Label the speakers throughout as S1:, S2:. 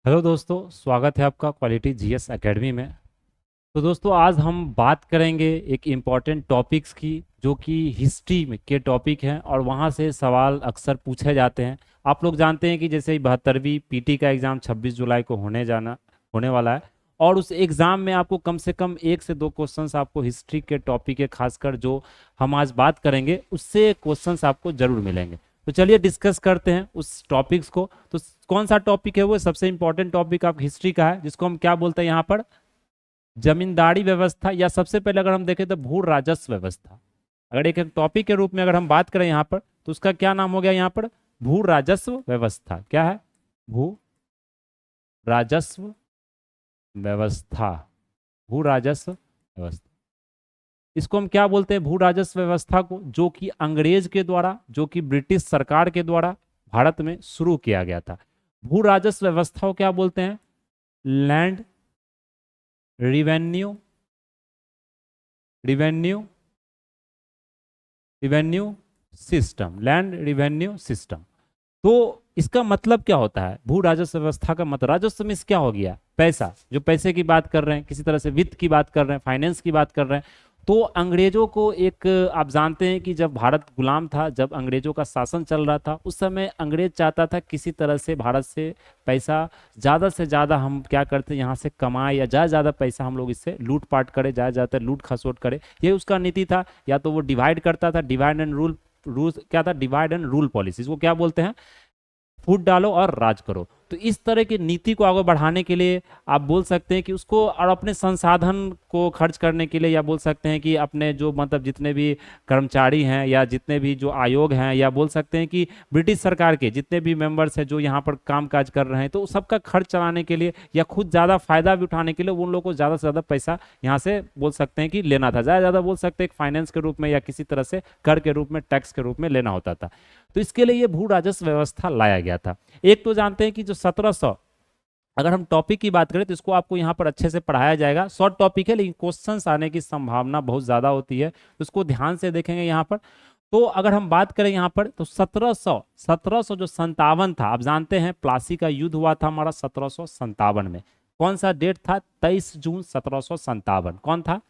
S1: Hello दोस्तों, स्वागत है आपका क्वालिटी जीएस एकेडमी में। तो दोस्तों, आज हम बात करेंगे एक इम्पॉर्टेंट टॉपिक्स की, जो कि हिस्ट्री में के टॉपिक हैं और वहाँ से सवाल अक्सर पूछे जाते हैं। आप लोग जानते हैं कि जैसे 72वीं पीटी का एग्ज़ाम 26 जुलाई को होने वाला है। और उस एग्ज़ाम में आपको कम से कम 1 से 2 क्वेश्चंस आपको हिस्ट्री के टॉपिक के, खासकर जो हम आज बात करेंगे उससे क्वेश्चंस आपको जरूर मिलेंगे। तो चलिए डिस्कस करते हैं उस टॉपिक्स को। तो कौन सा टॉपिक है वो? सबसे इंपॉर्टेंट टॉपिक आप हिस्ट्री का है, जिसको हम क्या बोलते हैं यहाँ पर? जमींदारी व्यवस्था, या सबसे पहले अगर हम देखें तो भू राजस्व व्यवस्था। अगर एक टॉपिक के रूप में अगर हम बात करें यहाँ पर, तो उसका क्या नाम हो गया यहाँ पर? भू राजस्व व्यवस्था। क्या है? भू राजस्व व्यवस्था। भू राजस्व व्यवस्था, इसको हम क्या बोलते हैं? भू राजस्व व्यवस्था को, जो कि अंग्रेज के द्वारा, जो कि ब्रिटिश सरकार के द्वारा भारत में शुरू किया गया था। भू राजस्व व्यवस्था को क्या बोलते हैं? Land revenue revenue revenue system. Land revenue system. तो इसका मतलब क्या होता है? भू राजस्व व्यवस्था का मतलब, राजस्व में क्या हो गया? पैसा। जो पैसे की बात कर रहे हैं, किसी तरह से वित्त की बात कर रहे हैं, फाइनेंस की बात कर रहे हैं। तो अंग्रेजों को एक, आप जानते हैं कि जब भारत गुलाम था, जब अंग्रेजों का शासन चल रहा था, उस समय अंग्रेज चाहता था किसी तरह से भारत से पैसा ज़्यादा से ज़्यादा हम क्या करते हैं, यहाँ से कमाए, या ज़्यादा ज़्यादा पैसा हम लोग इससे लूटपाट करें, ज़्यादा ज़्यादा लूट खसोट करें। ये उसका नीति था। या तो वो डिवाइड करता था, डिवाइड एंड रूल। रूल क्या था? Divide and rule policy. इसको क्या बोलते हैं? फूट डालो और राज करो। तो इस तरह की नीति को आगे बढ़ाने के लिए आप बोल सकते हैं कि उसको, और अपने संसाधन को खर्च करने के लिए, या बोल सकते हैं कि अपने जो मतलब जितने भी कर्मचारी हैं, या जितने भी जो आयोग हैं, या बोल सकते हैं कि ब्रिटिश सरकार के जितने भी मेंबर्स हैं जो यहाँ पर काम काज कर रहे हैं, तो सबका खर्च चलाने के लिए, या खुद ज़्यादा फायदा भी उठाने के लिए, उन लोगों को ज़्यादा से ज़्यादा पैसा यहाँ से बोल सकते हैं कि लेना था। ज़्यादा ज़्यादा बोल सकते हैं फाइनेंस के रूप में, या किसी तरह से कर के रूप में, टैक्स के रूप में लेना होता था। तो इसके लिए ये भू राजस्व व्यवस्था लाया गया था। एक तो जानते हैं कि जो 1700, अगर हम टॉपिक की बात करें तो इसको आपको यहाँ पर अच्छे से पढ़ाया जाएगा। शॉर्ट टॉपिक है, लेकिन क्वेश्चंस आने की संभावना बहुत ज़्यादा होती है, तो उसको ध्यान से देखेंगे यहाँ पर। तो अगर हम बात करें यहाँ पर, तो 1700 जो 57 था, आप जानते हैं प्लासी का युद्ध हुआ था हमारा 1757 में। कौन सा डेट था? 23 जून 1757। कौन था?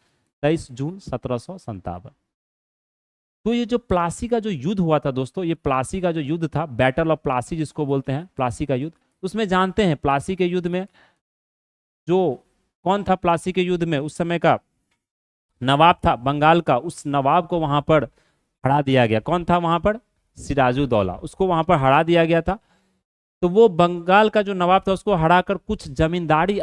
S1: 23 जून 1757। तो ये जो प्लासी का जो युद्ध हुआ था दोस्तों, ये प्लासी का जो युद्ध था, बैटल ऑफ प्लासी जिसको बोलते हैं, प्लासी का युद्ध, उसमें जानते हैं प्लासी के युद्ध में जो कौन था? प्लासी के युद्ध में उस समय का नवाब था बंगाल का, उस नवाब को वहां पर हरा दिया गया। कौन था वहां पर? सिराजुद्दौला। उसको वहां पर हरा दिया गया था। तो वो बंगाल का जो नवाब था, उसको हराकर कुछ जमींदारी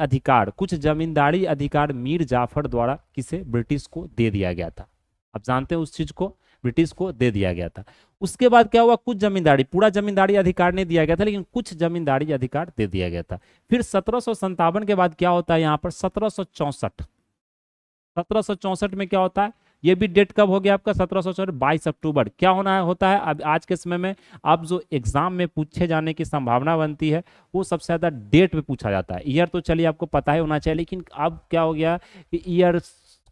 S1: अधिकार मीर जाफर द्वारा किसे? ब्रिटिश को दे दिया गया था। आप जानते हैं उस चीज को, ब्रिटिश को दे दिया गया था। उसके बाद क्या हुआ? कुछ जमींदारी, पूरा जमींदारी अधिकार नहीं दिया गया था, लेकिन कुछ जमींदारी अधिकार दे दिया गया था। फिर 1757 के बाद क्या होता है यहाँ पर? 1764 में क्या होता है? ये भी डेट कब हो गया आपका? 1764, 22 अक्टूबर। क्या होता है अब आज के समय में? अब जो एग्जाम में पूछे जाने की संभावना बनती है, वो सबसे ज्यादा डेट पे पूछा जाता है। ईयर तो चलिए आपको पता ही होना चाहिए, लेकिन अब क्या हो गया कि ईयर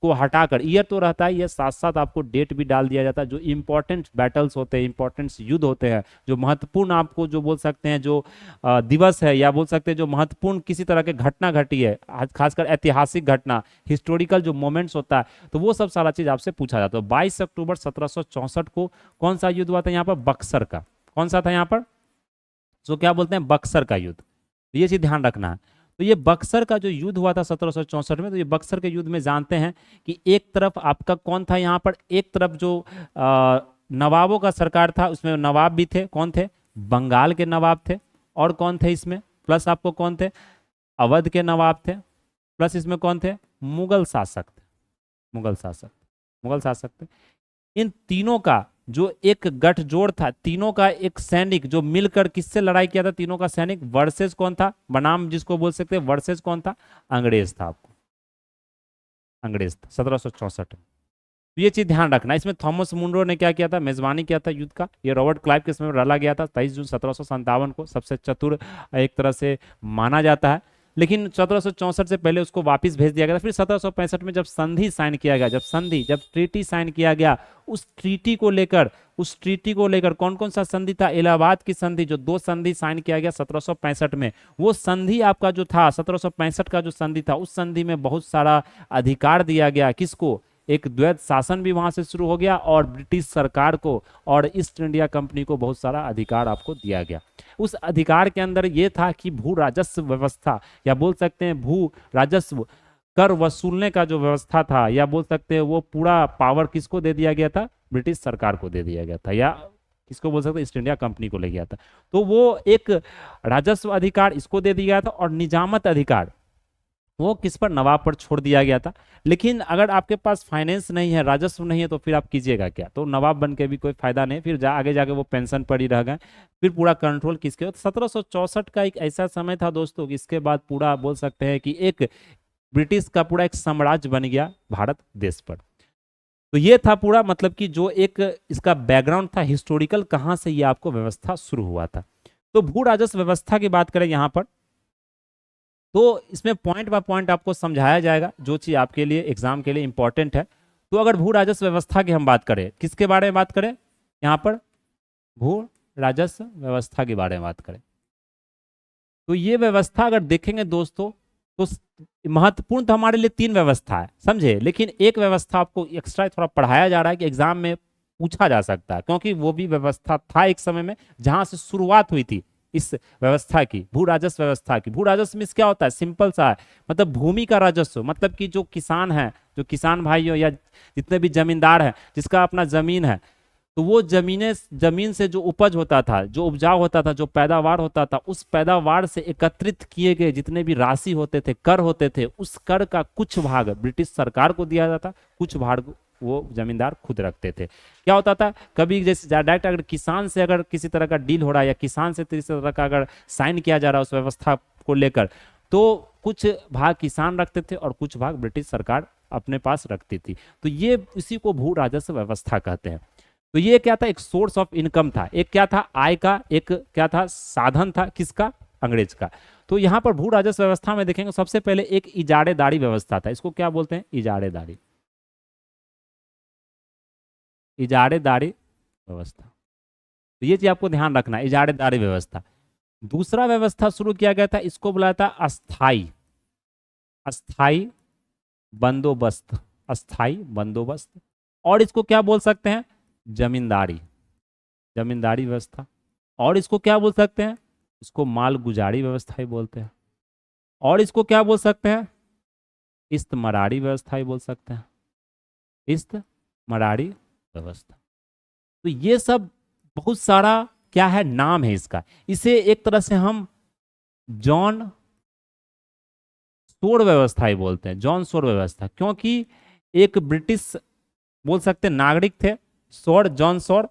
S1: को हटाकर, ईयर तो रहता है, ये साथ साथ आपको डेट भी डाल दिया जाता है। जो इंपॉर्टेंट बैटल्स होते हैं, इंपॉर्टेंट युद्ध होते हैं, जो महत्वपूर्ण, आपको जो बोल सकते हैं जो दिवस है, या बोल सकते हैं जो महत्वपूर्ण किसी तरह की घटना घटी है, खासकर ऐतिहासिक घटना, हिस्टोरिकल जो मोमेंट्स होता है, तो वो सब सारा चीज आपसे पूछा जाता है। 22 अक्टूबर 1764 को कौन सा युद्ध हुआ था यहाँ पर? बक्सर का। कौन सा था यहाँ पर? जो क्या बोलते हैं, बक्सर का युद्ध। तो ये चीज ध्यान रखना है। तो ये बक्सर का जो युद्ध हुआ था 1764 में, तो ये बक्सर के युद्ध में जानते हैं कि एक तरफ आपका कौन था यहाँ पर? एक तरफ जो नवाबों का सरकार था, उसमें नवाब भी थे। कौन थे? बंगाल के नवाब थे। और कौन थे इसमें? प्लस आपको कौन थे? अवध के नवाब थे। प्लस इसमें कौन थे? मुगल शासक थे। मुगल शासक, मुगल शासक थे। इन तीनों का जो एक गठजोड़ था, तीनों का एक सैनिक जो मिलकर किससे लड़ाई किया था? तीनों का सैनिक वर्सेस कौन था? बनाम जिसको बोल सकते हैं वर्सेस कौन था? अंग्रेज था। आपको अंग्रेज था 1764 में। तो ये चीज ध्यान रखना। इसमें थॉमस मुनरो ने क्या किया था? मेजबानी किया था युद्ध का। ये रॉबर्ट क्लाइव के समय में डाला गया था 23 जून 1757 को। सबसे चतुर एक तरह से माना जाता है। लेकिन 1764 से पहले उसको वापस भेज दिया गया था। फिर 1765 में जब संधि साइन किया गया, जब ट्रीटी साइन किया गया, उस ट्रीटी को लेकर कौन कौन सा संधि था? इलाहाबाद की संधि, जो 2 संधि साइन किया गया 1765 में, वो संधि आपका जो था 1765 का जो संधि था, उस संधि में बहुत सारा अधिकार दिया गया। किसको? एक द्वैत शासन भी वहां से शुरू हो गया और ब्रिटिश सरकार को और ईस्ट इंडिया कंपनी को बहुत सारा अधिकार आपको दिया गया। उस अधिकार के अंदर ये था कि भू राजस्व व्यवस्था, या बोल सकते हैं भू राजस्व कर वसूलने का जो व्यवस्था था, या बोल सकते हैं वो पूरा पावर किसको दे दिया गया था? ब्रिटिश सरकार को दे दिया गया था, या किसको बोल सकते हैं? ईस्ट इंडिया कंपनी को ले गया था। तो वो एक राजस्व अधिकार इसको दे दिया गया था और निजामत अधिकार वो किस पर? नवाब पर छोड़ दिया गया था। लेकिन अगर आपके पास फाइनेंस नहीं है, राजस्व नहीं है, तो फिर आप कीजिएगा क्या? तो नवाब बन के भी कोई फायदा नहीं, फिर आगे जाके वो पेंशन पर ही रह गए। फिर पूरा कंट्रोल किसके? 1764 का एक ऐसा समय था दोस्तों, इसके बाद पूरा बोल सकते हैं कि एक ब्रिटिश का पूरा एक साम्राज्य बन गया भारत देश पर। तो ये था पूरा, मतलब कि जो एक इसका बैकग्राउंड था हिस्टोरिकल, कहाँ से ये आपको व्यवस्था शुरू हुआ था। तो भू राजस्व व्यवस्था की बात करें यहाँ पर, तो इसमें पॉइंट बाय पॉइंट आपको समझाया जाएगा जो चीज आपके लिए एग्जाम के लिए इंपॉर्टेंट है। तो अगर भू राजस्व व्यवस्था की हम बात करें, किसके बारे में बात करें यहाँ पर? भू राजस्व व्यवस्था के बारे में बात करें, तो ये व्यवस्था अगर देखेंगे दोस्तों, तो महत्वपूर्ण तो हमारे लिए 3 व्यवस्था है, समझे। लेकिन एक व्यवस्था आपको एक्स्ट्रा थोड़ा पढ़ाया जा रहा है कि एग्जाम में पूछा जा सकता है, क्योंकि वो भी व्यवस्था था एक समय में जहां से शुरुआत हुई थी इस व्यवस्था की, भू राजस्व व्यवस्था की। भू राजस्व में क्या होता है? सिंपल सा है, मतलब भूमि का राजस्व, मतलब कि जो किसान है, जो किसान भाई हो या जितने भी जमींदार हैं, जिसका अपना जमीन है, तो वो जमीन से जो उपज होता था, जो उपजाऊ होता था, जो पैदावार होता था, उस पैदावार से एकत्रित किए गए जितने भी राशि होते थे, कर होते थे, उस कर का कुछ भाग ब्रिटिश सरकार को दिया जाता, कुछ भाग वो जमींदार खुद रखते थे। क्या होता था? कभी जैसे डायरेक्ट अगर किसान से अगर किसी तरह का डील हो रहा है, या किसान से किसी तरह का अगर साइन किया जा रहा है उस व्यवस्था को लेकर, तो कुछ भाग किसान रखते थे और कुछ भाग ब्रिटिश सरकार अपने पास रखती थी। तो ये इसी को भू राजस्व व्यवस्था कहते हैं। तो ये क्या था? एक सोर्स ऑफ इनकम था, एक क्या था? आय का, एक क्या था? साधन था, किसका? अंग्रेज का। तो यहाँ पर भू राजस्व व्यवस्था में देखेंगे सबसे पहले एक इजारेदारी व्यवस्था था। इसको क्या बोलते हैं? इजारेदारी, इजारेदारी व्यवस्था। तो ये चीज आपको ध्यान रखना है, इजारेदारी व्यवस्था। दूसरा व्यवस्था शुरू किया गया था, इसको बुलाया था अस्थाई, अस्थाई बंदोबस्त, अस्थाई बंदोबस्त। और इसको क्या बोल सकते हैं? जमींदारी, जमींदारी व्यवस्था। और इसको क्या बोल सकते हैं? इसको मालगुजारी व्यवस्था ही बोलते हैं। और इसको क्या बोल सकते हैं? इस्तमरारी व्यवस्था ही बोल सकते हैं, इस्तमरारी व्यवस्था। तो ये सब बहुत सारा क्या है, नाम है इसका। इसे एक तरह से हम जॉन सोर व्यवस्था ही बोलते हैं, जॉन सोर व्यवस्था, क्योंकि एक ब्रिटिश बोल सकते हैं नागरिक थे, सोर, जॉन सोर,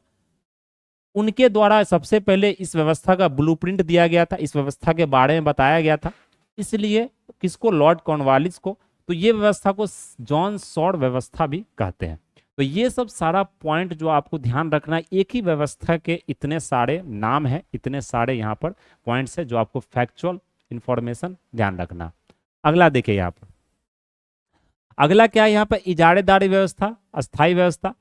S1: उनके द्वारा सबसे पहले इस व्यवस्था का ब्लूप्रिंट दिया गया था, इस व्यवस्था के बारे में बताया गया था। इसलिए किसको? लॉर्ड कॉर्नवालिस को। तो ये व्यवस्था को जॉन सॉर व्यवस्था भी कहते हैं। तो ये सब सारा पॉइंट जो आपको ध्यान रखना है, एक ही व्यवस्था के इतने सारे नाम है, इतने सारे यहाँ पर पॉइंट्स है जो आपको फैक्चुअल इंफॉर्मेशन ध्यान रखना। अगला देखिए यहाँ पर, अगला क्या है यहाँ पर? इजारेदारी व्यवस्था, अस्थाई व्यवस्था।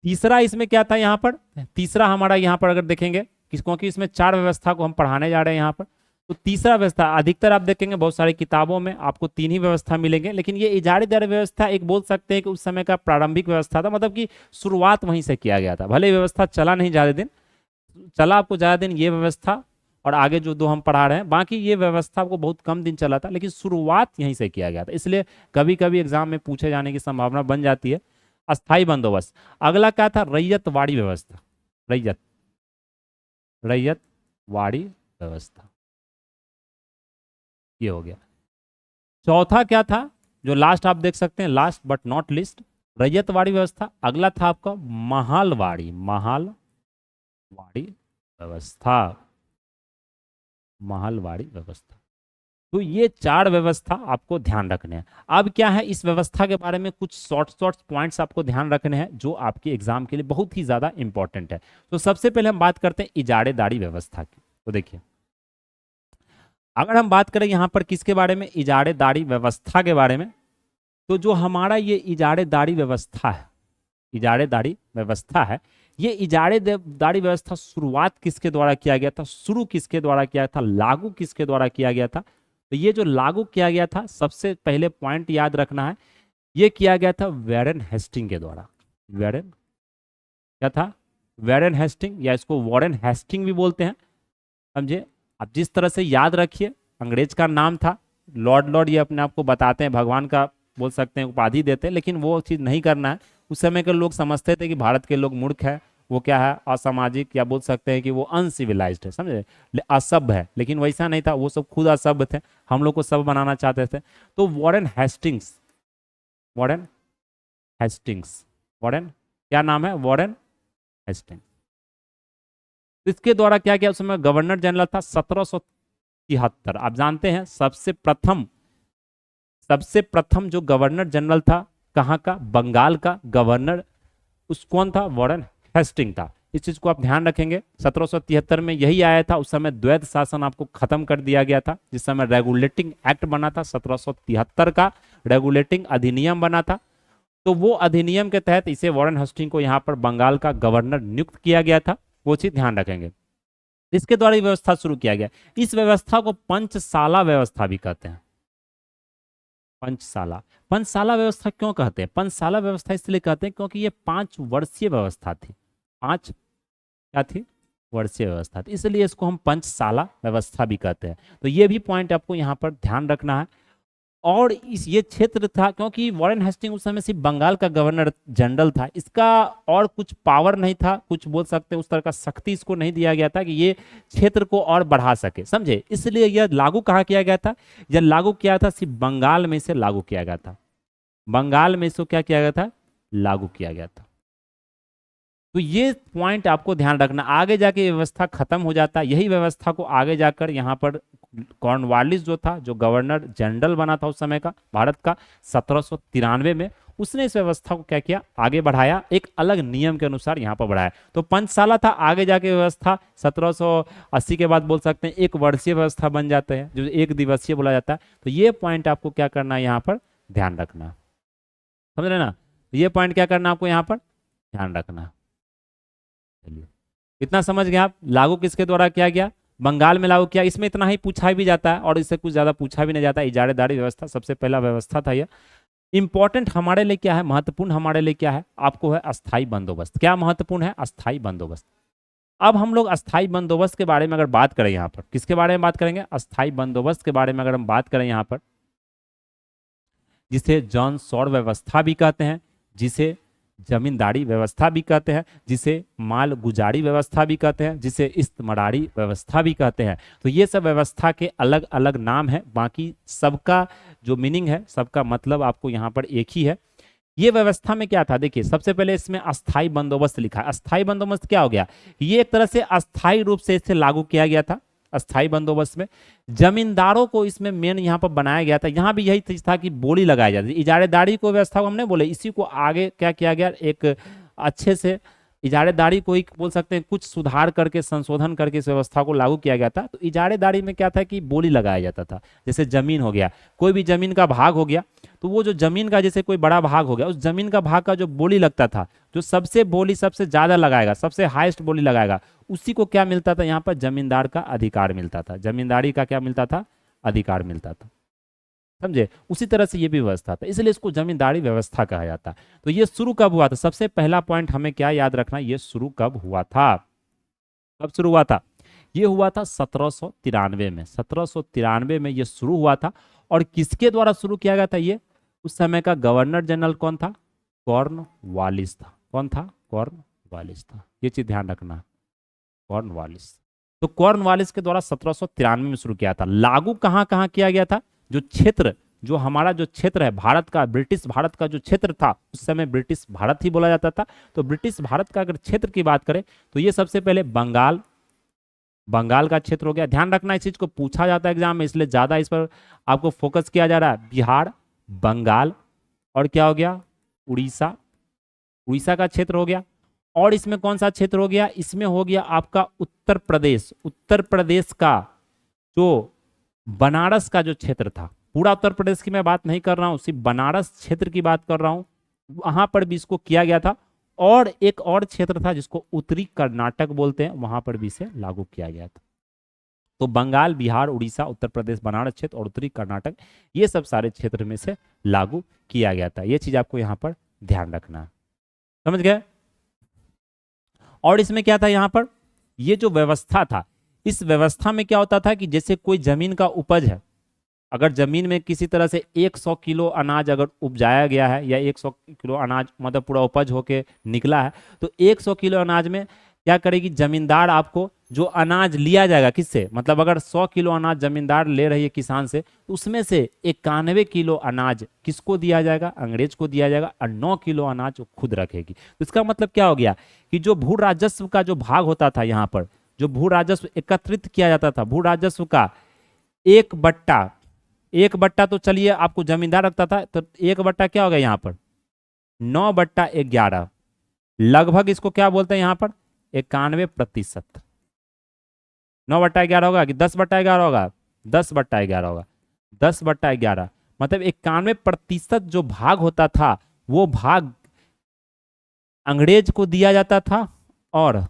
S1: तीसरा इसमें क्या था यहाँ पर? तीसरा हमारा यहाँ पर अगर देखेंगे, क्योंकि इसमें 4 व्यवस्था को हम पढ़ाने जा रहे हैं यहाँ पर, तो तीसरा व्यवस्था अधिकतर आप देखेंगे बहुत सारी किताबों में आपको 3 ही व्यवस्था मिलेंगे। लेकिन ये इजारेदारी व्यवस्था एक बोल सकते हैं कि उस समय का प्रारंभिक व्यवस्था था, मतलब कि शुरुआत वहीं से किया गया था। भले व्यवस्था चला नहीं ज़्यादा दिन, चला आपको ज़्यादा दिन ये व्यवस्था और आगे जो 2 हम पढ़ा रहे हैं, बाकी ये व्यवस्था आपको बहुत कम दिन चला था, लेकिन शुरुआत यहीं से किया गया था। इसलिए कभी कभी एग्जाम में पूछे जाने की संभावना बन जाती है। अस्थाई बंदोबस्त। अगला क्या था? रैयतवाड़ी व्यवस्था, रैयतवाड़ी व्यवस्था, ये हो गया। चौथा क्या था जो लास्ट आप देख सकते हैं, last but not list, ryotwari व्यवस्था। अगला था आपका महालवाड़ी, महालवाड़ी व्यवस्था, महालवाड़ी व्यवस्था। तो ये 4 व्यवस्था आपको ध्यान रखने हैं। अब क्या है, इस व्यवस्था के बारे में कुछ शॉर्ट पॉइंट्स आपको ध्यान रखने हैं जो आपके एग्जाम के लिए बहुत ही ज्यादा इंपॉर्टेंट है। तो सबसे पहले हम बात करते हैं इजारेदारी व्यवस्था की। तो देखिए, अगर हम बात करें यहाँ पर किसके बारे में, इजारेदारी व्यवस्था के बारे में, तो जो हमारा ये इजारेदारी व्यवस्था है, इजारेदारी व्यवस्था है, ये इजारेदारी व्यवस्था शुरुआत किसके द्वारा किया गया था, शुरू किसके द्वारा किया था, लागू किसके द्वारा किया गया था? तो ये जो लागू किया गया था, सबसे पहले पॉइंट याद रखना है, ये किया गया था वॉरेन हेस्टिंग के द्वारा। वॉरेन क्या था? वॉरेन हेस्टिंग, या इसको वॉरेन हेस्टिंग भी बोलते हैं, समझे? अब जिस तरह से याद रखिए, अंग्रेज का नाम था लॉर्ड, ये अपने आप को बताते हैं, भगवान का बोल सकते हैं, उपाधि देते हैं, लेकिन वो चीज़ नहीं करना है। उस समय के लोग समझते थे कि भारत के लोग मूर्ख है, वो क्या है, असामाजिक, या बोल सकते हैं कि वो अनसिविलाइज्ड है, समझे, असभ्य है, लेकिन वैसा नहीं था, वो सब खुद असभ्य थे, हम लोग को सभ्य बनाना चाहते थे। तो Warren Hastings, Warren Hastings, Warren क्या नाम है, वॉरेन हेस्टिंग्स, इसके द्वारा क्या किया, उस समय गवर्नर जनरल था 1773। आप जानते हैं सबसे प्रथम जो गवर्नर जनरल था, कहाँ का, बंगाल का गवर्नर, उस कौन था, वॉरेन हेस्टिंग था। इस चीज को आप ध्यान रखेंगे, 1773 में यही आया था। उस समय द्वैध शासन आपको खत्म कर दिया गया था, जिस समय रेगुलेटिंग एक्ट बना था 1773 का, रेगुलेटिंग अधिनियम बना था। तो वो अधिनियम के तहत इसे वॉरेन हेस्टिंग को यहाँ पर बंगाल का गवर्नर नियुक्त किया गया था, वो चीज ध्यान रखेंगे। इसके द्वारा ये व्यवस्था शुरू किया गया। इस व्यवस्था को पंचसाला व्यवस्था भी कहते हैं, पंचसाला। पंचसाला व्यवस्था क्यों कहते हैं, पंचसाला व्यवस्था इसलिए कहते हैं क्योंकि ये 5 वर्षीय व्यवस्था थी, 5 क्या थी, वर्षीय व्यवस्था थी, इसलिए इसको हम पंचसाला व्यवस्था भी कहते हैं। तो ये भी पॉइंट आपको यहाँ पर ध्यान रखना है। और इस ये क्षेत्र था, क्योंकि वॉरेन हेस्टिंग उस समय सिर्फ बंगाल का गवर्नर जनरल था, इसका और कुछ पावर नहीं था, कुछ बोल सकते हैं उस तरह का शक्ति इसको नहीं दिया गया था कि ये क्षेत्र को और बढ़ा सके, समझे। इसलिए यह लागू कहाँ किया गया था, यह लागू किया था सिर्फ बंगाल में से लागू किया गया था, बंगाल में इसको क्या किया गया था, लागू किया गया था। तो ये पॉइंट आपको ध्यान रखना, आगे जाके ये व्यवस्था खत्म हो जाता है। यही व्यवस्था को आगे जाकर यहाँ पर कॉर्नवालिस जो था, जो गवर्नर जनरल बना था उस समय का भारत का 1793 में, उसने इस व्यवस्था को क्या किया, आगे बढ़ाया, एक अलग नियम के अनुसार यहाँ पर बढ़ाया। तो पंचसाला था, आगे जाके व्यवस्था 1780 के बाद बोल सकते हैं एक वर्षीय व्यवस्था बन जाते हैं, जो एक दिवसीय बोला जाता है। तो ये पॉइंट आपको क्या करना है, यहाँ पर ध्यान रखना, समझ रहे ना, ये पॉइंट क्या करना आपको यहाँ पर ध्यान रखना। चलिए, इतना समझ गए आप, लागू किसके द्वारा किया गया, बंगाल में लागू किया। इसमें इतना ही पूछा भी जाता है और इससे कुछ ज्यादा पूछा भी नहीं जाता। इजारेदारी व्यवस्था सबसे पहला व्यवस्था था यह। इंपॉर्टेंट हमारे लिए क्या है, महत्वपूर्ण हमारे लिए क्या है, आपको है अस्थाई बंदोबस्त। क्या महत्वपूर्ण है, अस्थाई बंदोबस्त। अब हम लोग अस्थाई बंदोबस्त के बारे में अगर बात करें, यहाँ पर किसके बारे में बात करेंगे, अस्थाई बंदोबस्त के बारे में अगर हम बात करें यहाँ पर, जिसे जॉन सौर व्यवस्था भी कहते हैं, जिसे जमींदारी व्यवस्था भी कहते हैं, जिसे माल गुजारी व्यवस्था भी कहते हैं, जिसे इस्तमरारी व्यवस्था भी कहते हैं। तो ये सब व्यवस्था के अलग अलग नाम है, बाकी सबका जो मीनिंग है, सबका मतलब आपको यहाँ पर एक ही है। ये व्यवस्था में क्या था, देखिए सबसे पहले इसमें अस्थाई बंदोबस्त लिखा है। अस्थाई बंदोबस्त क्या हो गया, ये एक तरह से अस्थाई रूप से इसे लागू किया गया था। अस्थाई बंदोबस्त में जमींदारों को इसमें मेन यहाँ पर बनाया गया था। यहाँ भी यही चीज था कि बोली लगाई जाती, इजारेदारी को व्यवस्था को हमने बोले, इसी को आगे क्या किया गया, एक अच्छे से इजारेदारी को ही बोल सकते हैं, कुछ सुधार करके संशोधन करके इस व्यवस्था को लागू किया गया था। तो इजारेदारी में क्या था कि बोली लगाया जाता था। जैसे जमीन हो गया, कोई भी जमीन का भाग हो गया, तो वो जो जमीन का जैसे कोई बड़ा भाग हो गया, उस जमीन का भाग का जो बोली लगता था, जो सबसे बोली सबसे ज्यादा लगाएगा, सबसे हाईएस्ट बोली लगाएगा, उसी को क्या मिलता था, यहाँ पर जमींदार का अधिकार मिलता था। जमींदारी का क्या मिलता था, अधिकार मिलता था, समझे। उसी तरह से ये भी व्यवस्था था, इसलिए इसको जमींदारी व्यवस्था कहा जाता है। तो ये शुरू कब हुआ था, सबसे पहला पॉइंट हमें क्या याद रखना, ये शुरू कब हुआ था, कब शुरू हुआ था, ये हुआ था 1793 में। 1793 में ये शुरू हुआ था। और किसके द्वारा शुरू किया गया था ये, उस समय का गवर्नर जनरल कौन था, कॉर्नवालिस था। कौन था, कॉर्नवालिस था, ये चीज ध्यान रखना, कॉर्नवालिस। तो कॉर्नवालिस के द्वारा 1793 में शुरू किया था। लागू कहाँ कहाँ किया गया था, जो क्षेत्र, जो हमारा जो क्षेत्र है भारत का, ब्रिटिश भारत का जो क्षेत्र था, उस समय ब्रिटिश भारत ही बोला जाता था। तो ब्रिटिश भारत का अगर क्षेत्र की बात करें, तो ये सबसे पहले बंगाल, बंगाल का क्षेत्र हो गया। ध्यान रखना, इस चीज को पूछा जाता है एग्जाम में, इसलिए ज्यादा इस पर आपको फोकस किया जा रहा है। बिहार, बंगाल, और क्या हो गया, उड़ीसा, उड़ीसा का क्षेत्र हो गया। और इसमें कौन सा क्षेत्र हो गया, इसमें हो गया आपका उत्तर प्रदेश। उत्तर प्रदेश का जो बनारस का जो क्षेत्र था, पूरा उत्तर प्रदेश की मैं बात नहीं कर रहा हूं, सिर्फ बनारस क्षेत्र की बात कर रहा हूं, वहां पर भी इसको किया गया था। और एक और क्षेत्र था जिसको उत्तरी कर्नाटक बोलते हैं, वहां पर भी इसे लागू किया गया था। तो बंगाल, बिहार, उड़ीसा, उत्तर प्रदेश, बनारस क्षेत्र और उत्तरी कर्नाटक, ये सब सारे क्षेत्र में से लागू किया गया था। ये चीज आपको यहाँ पर ध्यान रखना है, समझ गए। और इसमें क्या था, यहाँ पर ये जो व्यवस्था था, इस व्यवस्था में क्या होता था कि जैसे कोई जमीन का उपज है, अगर जमीन में किसी तरह से 100 किलो अनाज अगर उपजाया गया है, या 100 किलो अनाज मतलब पूरा उपज होके निकला है, तो 100 किलो अनाज में क्या करेगी जमींदार, आपको जो अनाज लिया जाएगा किससे, मतलब अगर 100 किलो अनाज जमींदार ले रही है किसान से, तो उसमें से 91 किलो अनाज किसको दिया जाएगा, अंग्रेज को दिया जाएगा, और 9 किलो अनाज वो खुद रखेगी। तो इसका मतलब क्या हो गया कि जो भू राजस्व का जो भाग होता था, यहाँ पर जो भू राजस्व एकत्रित किया जाता था, भू राजस्व का 1/1 तो चलिए आपको जमींदार रखता था, तो 1/, क्या हो गया यहाँ पर 9/11, लगभग इसको क्या बोलते हैं यहाँ पर 91%। 9/11 होगा कि 10/11 होगा, 10/11 होगा, 10/11 मतलब 91% जो भाग होता था, वो भाग अंग्रेज को दिया जाता था। और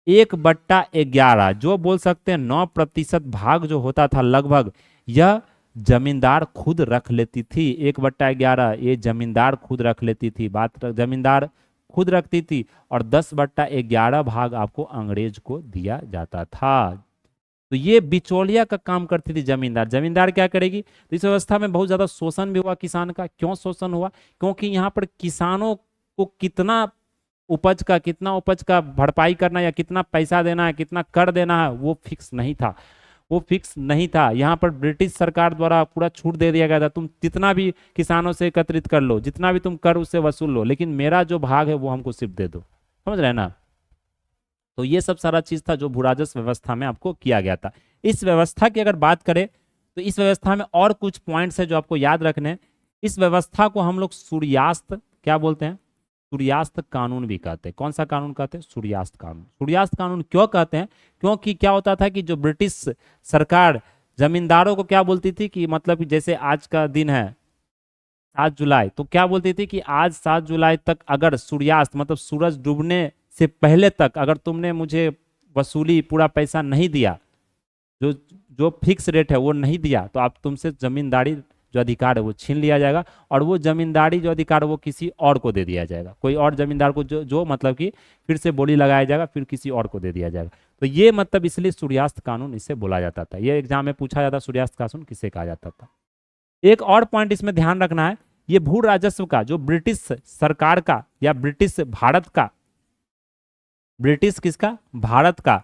S1: 1/11 जो बोल सकते हैं 9% भाग जो होता था लगभग, यह जमींदार खुद रख लेती थी। 1/11 ये जमींदार खुद रख लेती थी, जमींदार खुद रखती थी, और 10/11 भाग आपको अंग्रेज को दिया जाता था। तो ये बिचौलिया का काम करती थी जमींदार। जमींदार क्या करेगी, तो इस व्यवस्था में बहुत ज्यादा शोषण भी हुआ किसान का। क्यों शोषण हुआ, क्योंकि यहाँ पर किसानों को कितना उपज का भरपाई करना, या कितना पैसा देना है, कितना कर देना है, वो फिक्स नहीं था। वो फिक्स नहीं था। यहाँ पर ब्रिटिश सरकार द्वारा पूरा छूट दे दिया गया था, तुम जितना भी किसानों से एकत्रित कर लो, जितना भी तुम कर उससे वसूल लो, लेकिन मेरा जो भाग है वो हमको सिर्फ दे दो। समझ रहे हैं ना। तो ये सब सारा चीज था जो भूराजस्व व्यवस्था में आपको किया गया था। इस व्यवस्था की अगर बात करें, तो इस व्यवस्था में और कुछ पॉइंट्स है जो आपको याद रखने हैं। इस व्यवस्था को हम लोग सूर्यास्त क्या बोलते हैं, सूर्यास्त कानून भी कहते हैं। कौन सा कानून कहते हैं, सूर्यास्त कानून। सूर्यास्त कानून क्यों कहते हैं, क्योंकि क्या होता था कि जो ब्रिटिश सरकार जमींदारों को क्या बोलती थी कि मतलब जैसे आज का दिन है 7 जुलाई, तो क्या बोलती थी कि आज 7 जुलाई तक अगर सूर्यास्त मतलब सूरज डूबने से पहले तक अगर तुमने मुझे वसूली पूरा पैसा नहीं दिया, जो जो फिक्स रेट है वो नहीं दिया, तो आप तुमसे जमींदारी जो अधिकार है वो छीन लिया जाएगा, और वो जमींदारी जो अधिकार है वो किसी और को दे दिया जाएगा। कोई और जमींदार को जो मतलब कि फिर से बोली लगाया जाएगा, फिर किसी और को दे दिया जाएगा। तो ये मतलब इसलिए सूर्यास्त कानून इसे बोला जाता था। ये एग्जाम में पूछा जाता, सूर्यास्त कानून किसे कहा जाता था। एक और पॉइंट इसमें ध्यान रखना है, ये भू राजस्व का जो ब्रिटिश सरकार का या ब्रिटिश भारत का, ब्रिटिश किसका, भारत का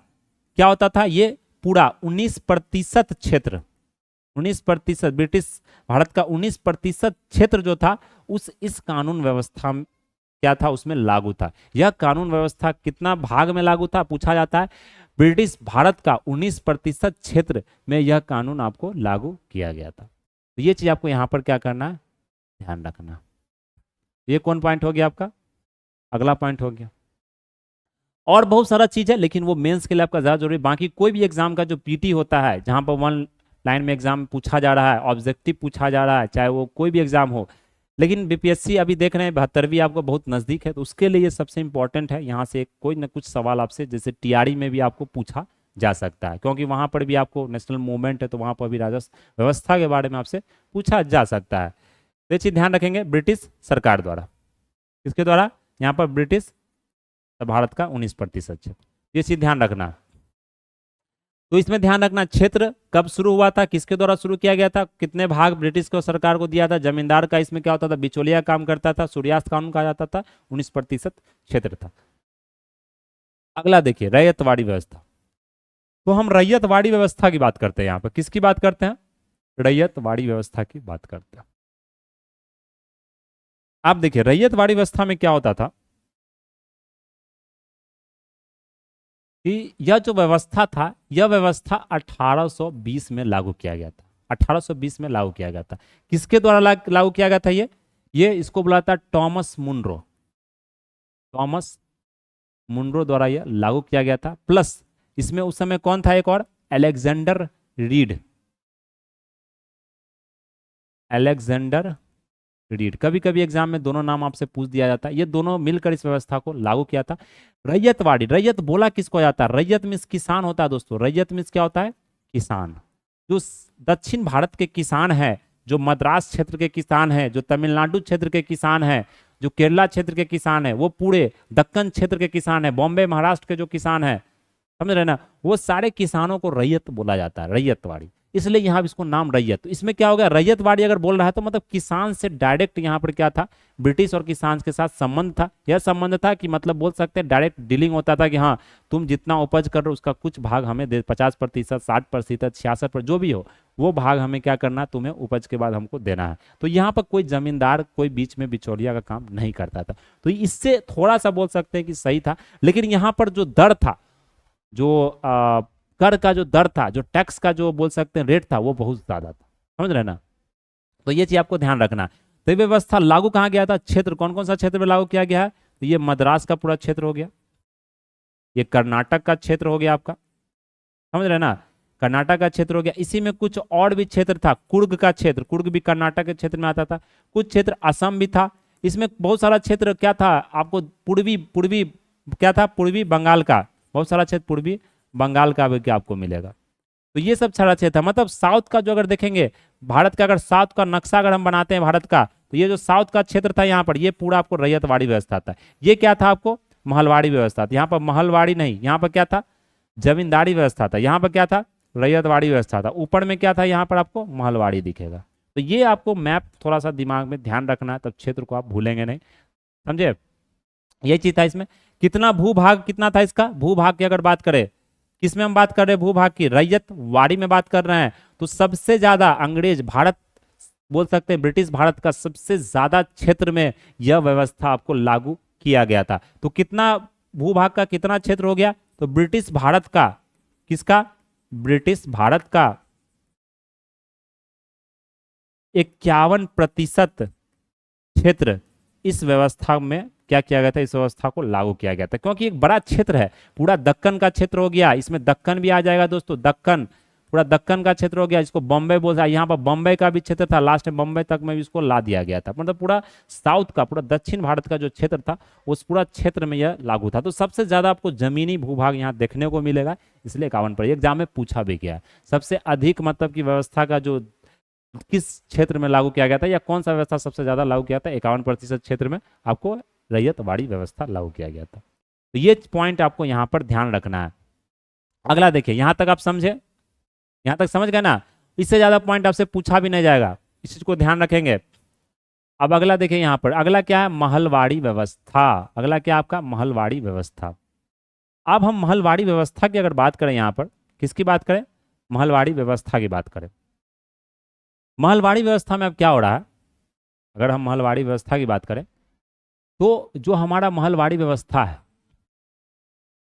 S1: क्या होता था, ये पूरा 19% क्षेत्र, 19% ब्रिटिश भारत का 19% क्षेत्र जो था उस इस कानून व्यवस्था क्या था, उसमें लागू था। यह कानून व्यवस्था कितना भाग में लागू था पूछा जाता है, ब्रिटिश भारत का 19% क्षेत्र में यह कानून आपको लागू किया गया था। तो ये चीज आपको यहाँ पर क्या करना है, ध्यान रखना। ये कौन पॉइंट हो गया आपका, अगला पॉइंट हो गया। और बहुत सारा चीज है, लेकिन वो मेंस के लिए आपका ज्यादा जरूरी। बाकी कोई भी एग्जाम का जो पीटी होता है, जहां पर 1 लाइन में एग्जाम पूछा जा रहा है, ऑब्जेक्टिव पूछा जा रहा है, चाहे वो कोई भी एग्जाम हो, लेकिन बीपीएससी अभी देख रहे हैं 72वीं आपको बहुत नजदीक है, तो उसके लिए ये सबसे इंपॉर्टेंट है। यहाँ से कोई ना कुछ सवाल आपसे जैसे टीआरई में भी आपको पूछा जा सकता है, क्योंकि वहां पर भी आपको नेशनल मूवमेंट है, तो वहां पर भी राजस्व व्यवस्था के बारे में आपसे पूछा जा सकता है। तो ये चीज ध्यान रखेंगे, ब्रिटिश सरकार द्वारा, किसके द्वारा, यहाँ पर ब्रिटिश भारत का 19% क्षेत्र, ये चीज ध्यान रखना। तो इसमें ध्यान रखना क्षेत्र कब शुरू हुआ था, किसके द्वारा शुरू किया गया था, कितने भाग ब्रिटिश को सरकार को दिया था, जमींदार का इसमें क्या होता था, बिचौलिया काम करता था, सूर्यास्त कानून कहा जाता था, 19% क्षेत्र था। अगला देखिए रैयतवाड़ी व्यवस्था। तो हम रैयतवाड़ी व्यवस्था की बात करते हैं, यहाँ पर किसकी बात करते हैं, रैयतवाड़ी व्यवस्था की बात करते हैं। आप देखिए रैयतवाड़ी व्यवस्था में क्या होता था कि यह जो व्यवस्था था, यह व्यवस्था 1820 में लागू किया गया था। 1820 में लागू किया गया था। किसके द्वारा लागू किया गया था, ये इसको बुलाता टॉमस मुनरो, टॉमस मुनरो द्वारा यह लागू किया गया था। प्लस इसमें उस समय कौन था, एक और अलेक्जेंडर रीड, अलेक्जेंडर रीड। कभी कभी एग्जाम में दोनों नाम आपसे पूछ दिया जाता है। ये दोनों मिलकर इस व्यवस्था को लागू किया था। रैयतवाड़ी, रैयत बोला किसको जाता है? रैयत मीन्स किसान होता है दोस्तों। रैयत मीन्स क्या होता है? किसान। जो दक्षिण भारत के किसान है, जो मद्रास क्षेत्र के किसान है, जो तमिलनाडु क्षेत्र के किसान है, जो केरला क्षेत्र के किसान है, वो पूरे दक्कन क्षेत्र के किसान है, बॉम्बे महाराष्ट्र के जो किसान है, समझ रहे ना, वो सारे किसानों को रैयत बोला जाता है, रैयतवाड़ी। इसलिए यहाँ इसको नाम रैयत। तो इसमें क्या हो गया, रैयतवाड़ी अगर बोल रहा है तो मतलब किसान से डायरेक्ट यहाँ पर क्या था, ब्रिटिश और किसान के साथ संबंध था। यह संबंध था कि मतलब बोल सकते हैं डायरेक्ट डीलिंग होता था कि हाँ तुम जितना उपज कर रहे हो उसका कुछ भाग हमें दे, 50%, 60%, 66%, जो भी हो वो भाग हमें क्या करना, तुम्हें उपज के बाद हमको देना है। तो यहाँ पर कोई जमींदार, कोई बीच में बिचौलिया का काम नहीं करता था। तो इससे थोड़ा सा बोल सकते हैं कि सही था। लेकिन यहाँ पर जो दर था, जो कर का जो दर था, जो टैक्स का जो बोल सकते हैं रेट था, वो बहुत ज्यादा था। समझ रहे ना? तो ये चीज आपको ध्यान रखना। तो ये व्यवस्था लागू कहाँ गया था? क्षेत्र, कौन कौन सा क्षेत्र में लागू किया गया है? तो ये मद्रास का पूरा क्षेत्र हो गया, ये कर्नाटक का क्षेत्र हो गया आपका, समझ रहे ना, कर्नाटक का क्षेत्र हो गया। इसी में कुछ और भी क्षेत्र था, कुर्ग का क्षेत्र, कुर्ग भी कर्नाटक के क्षेत्र में आता था। कुछ क्षेत्र असम भी था। इसमें बहुत सारा क्षेत्र क्या था आपको, पूर्वी पूर्वी क्या था, पूर्वी बंगाल का, बहुत सारा क्षेत्र पूर्वी बंगाल का भी क्या आपको मिलेगा। तो ये सब सारा क्षेत्र था। मतलब साउथ का जो अगर देखेंगे, भारत का अगर साउथ का नक्शा अगर हम बनाते हैं भारत का, तो ये जो साउथ का क्षेत्र था यहाँ पर, ये पूरा आपको रैयतवाड़ी व्यवस्था था। ये क्या था आपको, महलवाड़ी व्यवस्था था। यहाँ पर महलवाड़ी नहीं, यहाँ पर क्या था, जमींदारी व्यवस्था था। यहाँ पर क्या था, रैयतवाड़ी व्यवस्था था। ऊपर में क्या था, यहाँ पर आपको महलवाड़ी दिखेगा। तो ये आपको मैप थोड़ा सा दिमाग में ध्यान रखना है, तब क्षेत्र को आप भूलेंगे नहीं, समझे। ये चीज था इसमें। कितना भूभाग कितना था इसका, भूभाग की अगर बात करें, किसमें हम बात कर रहे हैं, भूभाग की, रैयतवाड़ी में बात कर रहे हैं। तो सबसे ज्यादा अंग्रेज भारत, बोल सकते हैं ब्रिटिश भारत का सबसे ज्यादा क्षेत्र में यह व्यवस्था आपको लागू किया गया था। तो कितना भूभाग का कितना क्षेत्र हो गया, तो ब्रिटिश भारत का, किसका, ब्रिटिश भारत का 51% क्षेत्र इस व्यवस्था में क्या किया गया था, इस व्यवस्था को लागू किया गया था। क्योंकि एक बड़ा क्षेत्र है, पूरा दक्कन का क्षेत्र हो गया, इसमें दक्कन भी आ जाएगा दोस्तों, दक्कन, पूरा दक्कन का क्षेत्र हो गया, इसको बॉम्बे बोलता है। यहाँ पर बॉम्बे का भी क्षेत्र था, लास्ट में बॉम्बे तक में भी इसको ला दिया गया था। मतलब पूरा साउथ का, पूरा दक्षिण भारत का जो क्षेत्र था, उस पूरा क्षेत्र में यह लागू था। तो सबसे ज्यादा आपको जमीनी भूभाग यहाँ देखने को मिलेगा, इसलिए 51%। एग्जाम में पूछा भी गया है सबसे अधिक मतलब की व्यवस्था का जो किस क्षेत्र में लागू किया गया था, या कौन सा व्यवस्था सबसे ज्यादा लागू किया था, 51% क्षेत्र में आपको रैयतवाड़ी व्यवस्था लागू किया गया था। तो ये पॉइंट आपको यहाँ पर ध्यान रखना है। अगला देखिए, यहां तक आप समझे, यहां तक समझ गए ना, इससे ज्यादा पॉइंट आपसे पूछा भी नहीं जाएगा, इस चीज को ध्यान रखेंगे। अब अगला देखिए, यहाँ पर अगला क्या है, महलवाड़ी व्यवस्था। अगला क्या आपका, महलवाड़ी व्यवस्था। अब हम महलवाड़ी व्यवस्था की अगर बात करें, यहाँ पर किसकी बात करें, महलवाड़ी व्यवस्था की बात करें। महलवाड़ी व्यवस्था में अब क्या हो रहा है, अगर हम महलवाड़ी व्यवस्था की बात करें, तो जो हमारा महलवाड़ी व्यवस्था है,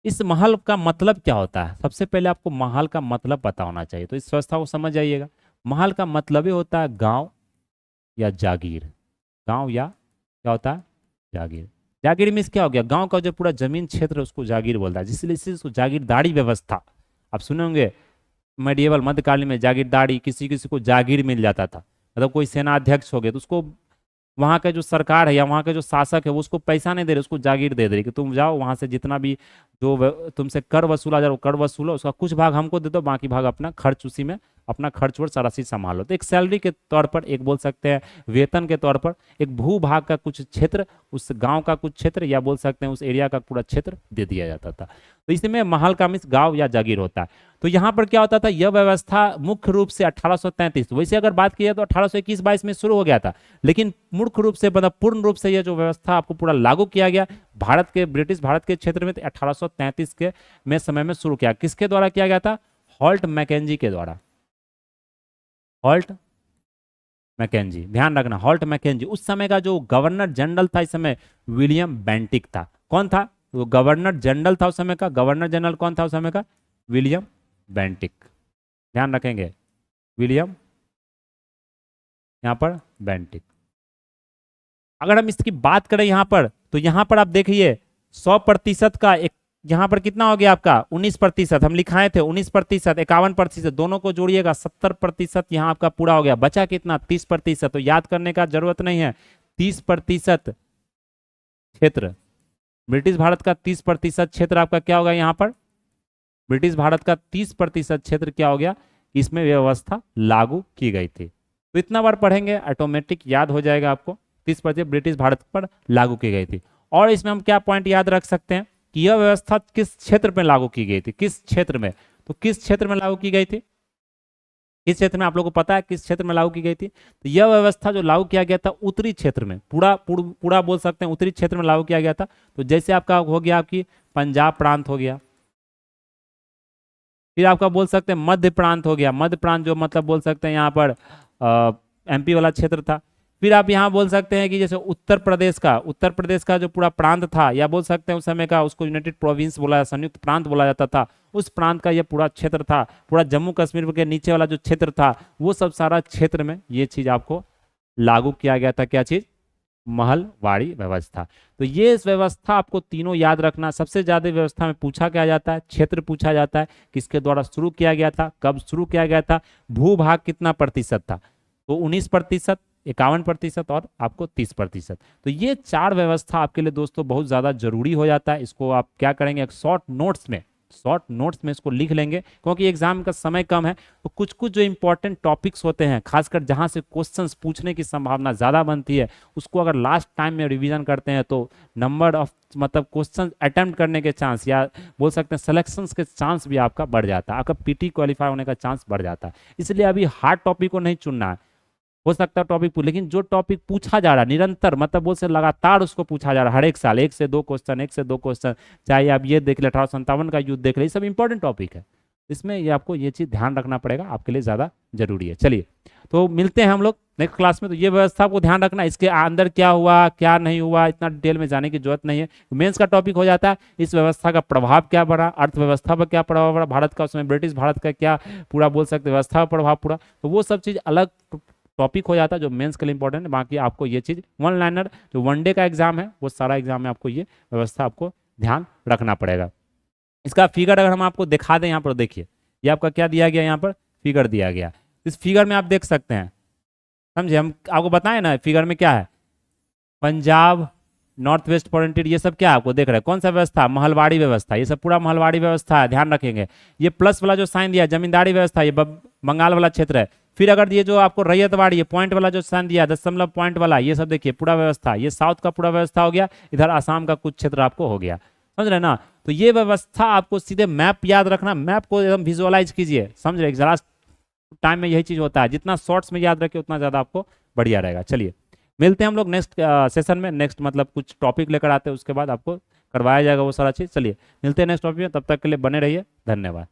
S1: इस महल का मतलब क्या होता है। सबसे पहले आपको महल का मतलब पता होना चाहिए, तो इस व्यवस्था को समझ जाइएगा। महल का मतलब ही होता है गांव या जागीर। गांव या क्या होता है, जागीर। जागीर मीन्स क्या हो गया, गांव का जो पूरा जमीन क्षेत्र है उसको जागीर बोलता है, जिसलिए इसको जागीरदारी व्यवस्था। आप सुने होंगे मेडिएवल मध्यकालीन में जागीरदारी, किसी किसी को जागीर मिल जाता था। मतलब कोई सेनाध्यक्ष हो गया तो उसको वहाँ का जो सरकार है या वहाँ का जो शासक है वो उसको पैसा नहीं दे रहे, उसको जागीर दे रही कि तुम जाओ वहाँ से जितना भी जो तुमसे कर वसूला जा रहा कर वसूलो, उसका कुछ भाग हमको दे दो, बाकी भाग अपना खर्च, उसी में अपना खर्च वर्च सारा चीज संभालो। तो एक सैलरी के तौर पर, एक बोल सकते हैं वेतन के तौर पर, एक भू भाग का कुछ क्षेत्र, उस गांव का कुछ क्षेत्र, या बोल सकते हैं उस एरिया का पूरा क्षेत्र दे दिया जाता था। तो इसमें महल का मीन्स गांव या जागीर होता है। तो यहाँ पर क्या होता था, यह व्यवस्था मुख्य रूप से 1833, वैसे अगर बात की जाए तो 1821-22 में शुरू हो गया था, लेकिन मुख्य रूप से मतलब पूर्ण रूप से यह जो व्यवस्था आपको पूरा लागू किया गया भारत के, ब्रिटिश भारत के क्षेत्र में 1833 के में समय में शुरू किया। किसके द्वारा किया गया था, हॉल्ट मैकेंजी के द्वारा। हॉल्ट मैकेंजी, ध्यान रखना, हॉल्ट मैकेंजी। उस समय का जो गवर्नर जनरल था इस समय, विलियम बेंटिक था। कौन था वो गवर्नर जनरल था उस समय का, गवर्नर जनरल कौन था उस समय का, विलियम बेंटिक। ध्यान रखेंगे, विलियम यहां पर बेंटिक। अगर हम इसकी बात करें यहां पर, तो यहां पर आप देखिए 100% का एक यहाँ पर कितना हो गया आपका 19%, हम लिखाए थे 19%, 51%, दोनों को जोड़िएगा 70%, यहाँ आपका पूरा हो गया। बचा कितना 30%, तो याद करने का जरूरत नहीं है। 30% क्षेत्र, ब्रिटिश भारत का 30% क्षेत्र आपका क्या होगा यहाँ पर, ब्रिटिश भारत का 30% क्षेत्र क्या हो गया, इसमें व्यवस्था लागू की गई थी। तो इतना बार पढ़ेंगे ऑटोमेटिक याद हो जाएगा आपको, 30% ब्रिटिश भारत पर लागू की गई थी। और इसमें हम क्या पॉइंट याद रख सकते हैं कि यह व्यवस्था किस क्षेत्र में लागू की गई थी, किस क्षेत्र में, तो किस क्षेत्र में लागू की गई थी, किस क्षेत्र में, आप लोगों को पता है किस क्षेत्र में लागू की गई थी। तो यह व्यवस्था जो लागू किया गया था उत्तरी क्षेत्र में, पूरा बोल सकते हैं उत्तरी क्षेत्र में लागू किया गया था। तो जैसे आपका हो गया आपकी पंजाब प्रांत हो गया, फिर आपका बोल सकते हैं मध्य प्रांत हो गया, मध्य प्रांत जो मतलब बोल सकते हैं यहाँ पर एमपी वाला क्षेत्र था। फिर आप यहाँ बोल सकते हैं कि जैसे उत्तर प्रदेश का जो पूरा प्रांत था, या बोल सकते हैं उस समय का उसको यूनाइटेड प्रोविंस बोला, संयुक्त प्रांत बोला जाता था, उस प्रांत का ये पूरा क्षेत्र था। पूरा जम्मू कश्मीर के नीचे वाला जो क्षेत्र था वो सब सारा क्षेत्र में ये चीज आपको लागू किया गया था। क्या चीज, महलवाड़ी व्यवस्था। तो ये इस व्यवस्था आपको तीनों याद रखना। सबसे ज्यादा व्यवस्था में पूछा क्या जाता है, क्षेत्र पूछा जाता है, किसके द्वारा शुरू किया गया था, कब शुरू किया गया था, भूभाग कितना प्रतिशत था, तो 19%, 51% और आपको 30%। तो ये 4 व्यवस्था आपके लिए दोस्तों बहुत ज़्यादा जरूरी हो जाता है। इसको आप क्या करेंगे, एक शॉर्ट नोट्स में इसको लिख लेंगे, क्योंकि एग्जाम का समय कम है। तो कुछ कुछ जो इंपॉर्टेंट टॉपिक्स होते हैं, खासकर जहां से क्वेश्चंस पूछने की संभावना ज़्यादा बनती है, उसको अगर लास्ट टाइम में रिवीजन करते हैं तो नंबर ऑफ मतलब क्वेश्चन अटेम्प्ट करने के चांस, या बोल सकते हैं सिलेक्शंस के चांस भी आपका बढ़ जाता है, आपका पीटी क्वालिफाई होने का चांस बढ़ जाता है। इसलिए अभी हार्ड टॉपिक को नहीं चुनना है, हो सकता है टॉपिक लेकिन जो टॉपिक पूछा जा रहा है निरंतर, मतलब बोल से लगातार उसको पूछा जा रहा है हर एक साल 1 से 2 क्वेश्चन, चाहे आप ये देख ले 1857 का युद्ध देख ले, ये सब इंपॉर्टेंट टॉपिक है। इसमें ये आपको ये चीज ध्यान रखना पड़ेगा, आपके लिए ज्यादा जरूरी है। चलिए तो मिलते हैं हम लोग नेक्स्ट क्लास में। तो ये व्यवस्था को ध्यान रखना, इसके अंदर क्या हुआ क्या नहीं हुआ इतना डिटेल में जाने की जरूरत नहीं है। मेंस का टॉपिक हो जाता है इस व्यवस्था का प्रभाव क्या पड़ा, अर्थव्यवस्था पर क्या प्रभाव पड़ा भारत का, उसमें ब्रिटिश भारत का क्या पूरा बोल सकते व्यवस्था पर प्रभाव पड़ा, तो वो सब चीज अलग टॉपिक हो जाता है जो मेंस के लिए इंपॉर्टेंट है। बाकी आपको ये चीज वन लाइनर जो वनडे का एग्जाम है वो सारा एग्जाम में आपको ये व्यवस्था आपको ध्यान रखना पड़ेगा। इसका फिगर अगर हम आपको दिखा दें, यहाँ पर देखिए ये आपका क्या दिया गया, यहाँ पर फिगर दिया गया। इस फिगर में आप देख सकते हैं, समझे, हम आपको बताएं ना फिगर में क्या है, पंजाब, नॉर्थ वेस्ट फॉरेंटियर, ये सब क्या आपको देख रहे हैं, कौन सा व्यवस्था, महलवाड़ी व्यवस्था, ये सब पूरा महलवाड़ी व्यवस्था है, ध्यान रखेंगे। ये प्लस वाला जो साइन दिया जमींदारी व्यवस्था, ये बंगाल वाला क्षेत्र है। फिर अगर ये जो आपको रैयतवाड़ी, ये पॉइंट वाला जो साइन दिया दशमलव पॉइंट वाला, ये सब देखिए पूरा व्यवस्था, ये साउथ का पूरा व्यवस्था हो गया, इधर आसाम का कुछ क्षेत्र आपको हो गया, समझ रहे ना। तो ये व्यवस्था आपको सीधे मैप याद रखना, मैप को एकदम विजुअलाइज कीजिए, समझ रहे, जरा टाइम में यही चीज होता है, जितना शॉर्ट्स में याद रखे उतना ज्यादा आपको बढ़िया रहेगा। चलिए मिलते हैं हम लोग नेक्स्ट सेशन में, नेक्स्ट मतलब कुछ टॉपिक लेकर आते हैं, उसके बाद आपको करवाया जाएगा वो सारा चीज। चलिए मिलते हैं नेक्स्ट टॉपिक में, तब तक के लिए बने रहिए, धन्यवाद।